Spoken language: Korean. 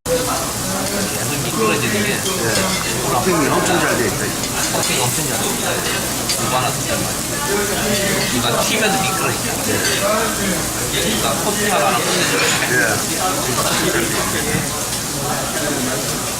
계속 미끄러지는 게 코팅이 엄청 잘 돼 있다. 코팅이 엄청 잘 돼. 이거 하나 진짜 맛있어. 이거 튀면 미끄러지잖아. 그러니까 코팅하고 하나 끝내줘야 돼. 예.